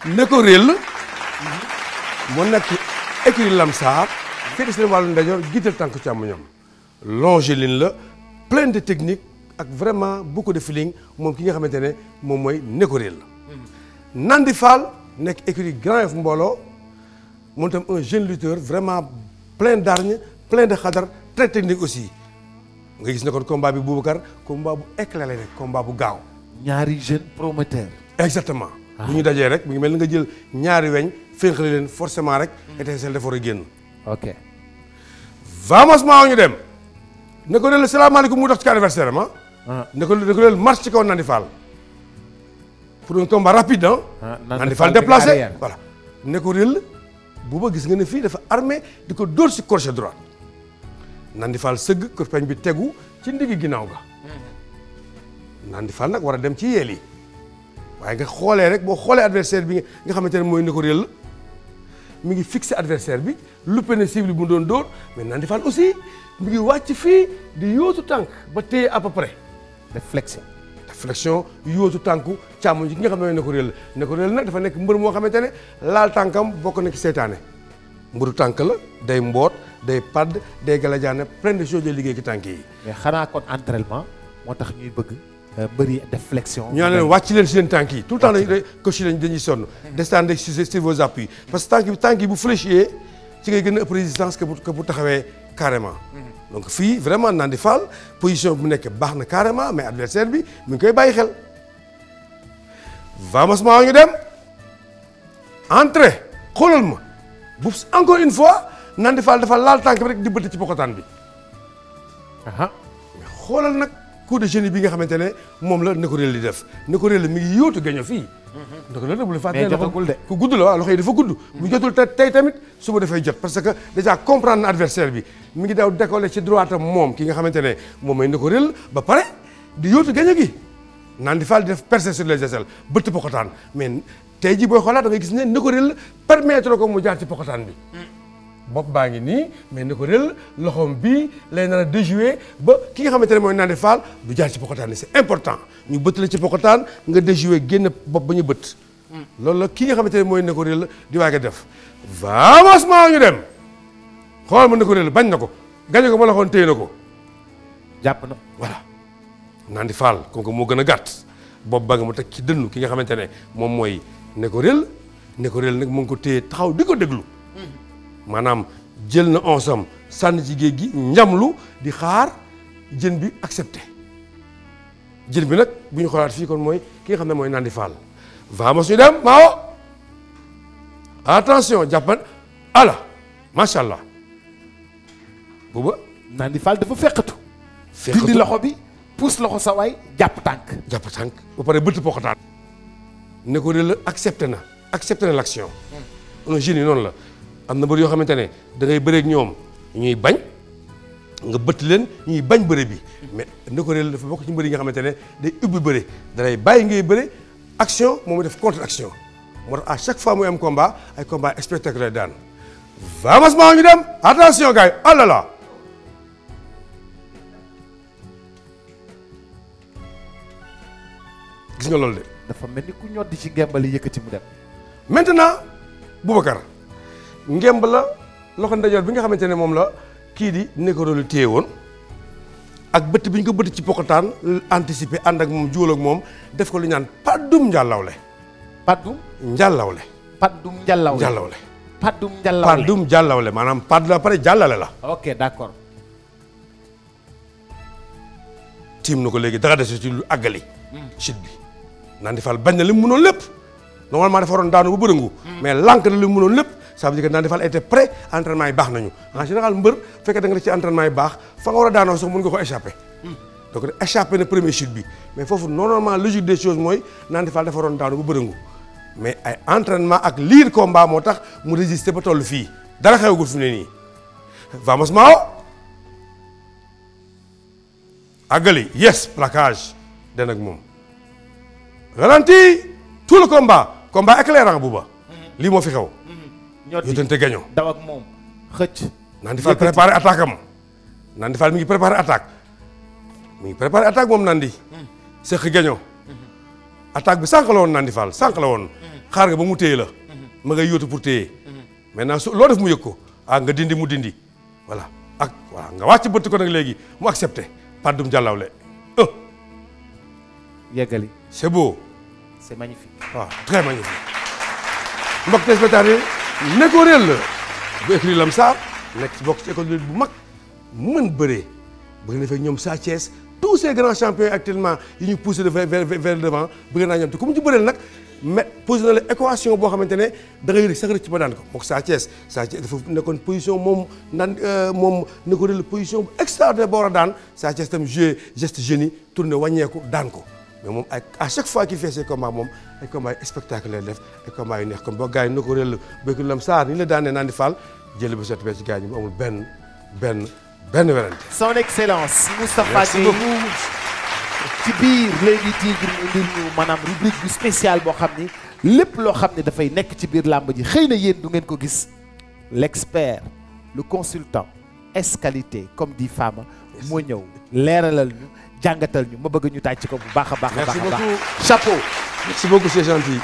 ne ko réel moo nekk écurie Lamsar féete seen wàllu ndajoor jiital tànk càmmoñam longiligne la plein de technique ak vraiment beaucoup de feeling moom ki nga xamante ne moom mooy ne ko réel Nandi Fall nekk écurie Grand Yoff mbooloo moom tam un jeune lutteur vraiment plein d'hargne plein de xadar très technique aussi nga gis ne kon combat bi Boubacar combat bu éclairé rek combat bu gaaw. ñaari jeune promoteur. exactement. bu ñu dajee rek mu ngi mel ni nga jël ñaari weñ fénqale leen forcément rek. étincelle dafa war a génn. ok. vamos maa ñu dem. ne ko réel salaamaaleykum mu dox ci adversaire am ah. ne ko réel marche ci kaw Nandi Fall. pour un combat rapide ah. Nandi Fall déplacé voilà. ne ko réel buuba gis nga ne fii dafa armé di ko dóor si crochet droit. Nandi Fall sëgg kurpeñ bi tegu ci ndiggi ginnaaw ga. Nandi Fall nag war a dem ci yeel yi waaye nga xoolee rek boo xoolee adversaire bi nga xamante ne mooy ne ko réel mi ngi fixé adversaire bi loupé na cible bi mu doon dóor mais Nandi Fall aussi mi ngi wàcc fii di yóotu tànk ba téye à peu près. def flexion. def flexion yóotu tànku càmmoñ ci ki nga xam ne mooy ne ko réel nag dafa nekk mbër moo xamante ne laal tànkam bokk na ci seytaane mbëru tànk la day mboot. day padd day galajaane plein de choses de liggéey ci tànk yi. mais xanaa kon entraînement moo tax ñuy bëgg bëri def flexion. ñu naan leen wàcc leen si seen tànk yi tout le temps coach yi dañuy sonn. descendre sur vos appuis parce que tànk yi bu fléchir ci ngay gën a ëpp résistance que bu taxawee carrément. donc fii vraiment Nandi Fall position bu nekk baax na carrément mais adversaire bi mi ngi koy bàyyi xel. vamos maa ñu dem entrée xoolal ma bu encore une fois. Nandi Fall dafa laal tànk bi rek di bëtt ci pokotaan bi. xoolal nag coup de génie bi nga xamante ne moom la ne ko réel di def ne ko réel mi ngi yóotu gaño fii. ne ko réel bu la fàttee jotagul de ku gudd la waaw loxo yi dafa gudd. bu jotul tey tamit suba dafay jot parce que déjà comprendre na adversaire bi mi ngi daw décoller ci droitam moom ki nga xamante ne moom mooy ne ko réel ba pare di yóotu gaño gi. Nandi Fall di def percer sur les aisselles bëtt pokotaan mais tey jii booy xoolaat da ngay gis ne ko réel permettre ko mu jaar ci pokotaan bi. bopp baa ngi nii mais ne ko réel loxoom bii lay nar a déjouer ba ki nga xamante ne mooy Nandi Fall du jaar ci pokotaan ni c'est important ñu bëtt la ci pokotaan nga déjouer génn bopp ba ñu bëtt. loolu la ki nga xamante ne mooy ne ko réel di waage def. vamos maa ñu dem xool ma ne ko réel bañ na ko gañe ko ma loxoon téye na ko. jàpp na voilà Nandi Fall comme que moo gën a gàtt bopp ba nga mu teg ci dënnu ki nga xamante ne moom mooy ne ko réel nag mu ngi ko téye taxaw di ko déglu. maanaam jël na onsam sànni ci géej gi njamlu di xaar jën bi accepté jën bi nag bu ñu xoolaat fii kon mooy ki nga xam ne mooy Nandi Fall. vamos ñu dem Mao attention jàppan ala macha allah booba. Nandi Fall dafa fekkatu. dindi loxo bi pousse loxo sa waay jàpp tànk. jàpp tànk ba pare bëtt pokotaan. ne ko réel accepté na l'action. un génie noonu la. am na bëri yoo xamante ne da ngay bëreeg ñoom ñuy bañ nga bëtt leen ñuy bañ bëre bi mais ne ko réel dafa bokk ci mbëri yi nga xamante ne day ubbi bëre dalay bàyyi ngay bëre action moom def contre action moo tax à chaque fois muy am combat ay combat spectaculaire daan. vamos maa ñu dem attention gars yi oh là là gis nga loolu de. dafa mel ni ku ñoddi ci ngembali yëkkati mu dem. maintenant Boubacar. ngemb la loxo ndajoor bi nga xamante ne moom la kii di ne ko réel téye woon ak bëtt bi ñu ko bëtt ci pokotaan anticiper ànd ak moom juwal ak moom def ko lu ñaan paddum njàllawle. paddum. njàllawle. paddum njàllawle. njàllawle. paddum njàllawle. paddum njàllawle maanaam padd la pare jàllale la. ok d'accord. tiim na ko léegi dara des ci lu àggali. chute bi Nandi Fall bañ na li mu mënoon lépp normalement dafa waroon daanu ba bërëngu. mais lànk na li mu mënoon lépp. ça veut dire que Nandi Fall était prêt entraînement yi baax nañu en général mbër fekkee da nga def ci entraînement yi baax fa nga war a daanoo sax mën nga ko échapper. donc échapper na premier chute bi mais foofu normalement logique des choses mooy Nandi Fall dafa waroon daanu ba bërëngu mais ay entraînement ak liir combat moo tax mu résister ba toll fii dara xewagul fi mu ne nii. vamos Mao àggali yes plaquage den ak moom ralenti tout le combat éclairant Bouba lii moo fi xew. yóotante gaño daw ak moom xëcc. Nandi Fall préparé attaque am Nandi Fall mi ngi préparé attaque moom Nandi. sëq gaño attaque bi sànq la woon Nandi Fall sànq la woon xaar nga ba mu téye la ma ngay yóotu pour téye maintenant su loo def mu yëg ko nga dindi mu dindi voilà ak voilà nga wàcc bëtt ko nag léegi mu accepté Padoum Diallawle yeggali. c'est beau. c'est magnifique. waaw très magnifique. mbokk téléspectateurs yi Neko Rell la bu écrit Lamsar nekk ci bokk ci école bu mag mën bëree bëgg na fekk ñoom Sa Thiès tous ces grands champions actuellement yi ñu poussé vers le devant bëgg naa ñoom te ku mu ci bëreel nag mais posé na la équation boo xamante ne da ngay rëcc sax rëcc ba daan ko moom Sa Thiès dafa nekkoon position moom naan moom Neko Rell position bu extraordinaire boo war a daan Sa Thiès tam joué geste génie tourné wàññeeku daan ko. mais moom à chaque fois qu'il fait ses combats moom ay combats yu spectacle lay def ay combats yu neex comme boo gars yi Neko Rell bëgg Lamsar ni la daanee naan di faal jël bu set bee ci gars yi mu amul benn werante. son excellence Moustapha Gueye ci biir léegi Tigre mu indil ñu maanaam rubrique bu spéciale boo xam ni lépp loo xam ne dafay nekk ci biir làmb ji xëy na yéen du ngeen ko gis l'expert le consultant esqualité comme dit Fama moo ñëw leeralal ñu. jàngatal ñu ma bëgg ñu tàcc ko bu baax a baax. merci beaucoup chapeau. merci beaucoup c'est gentil.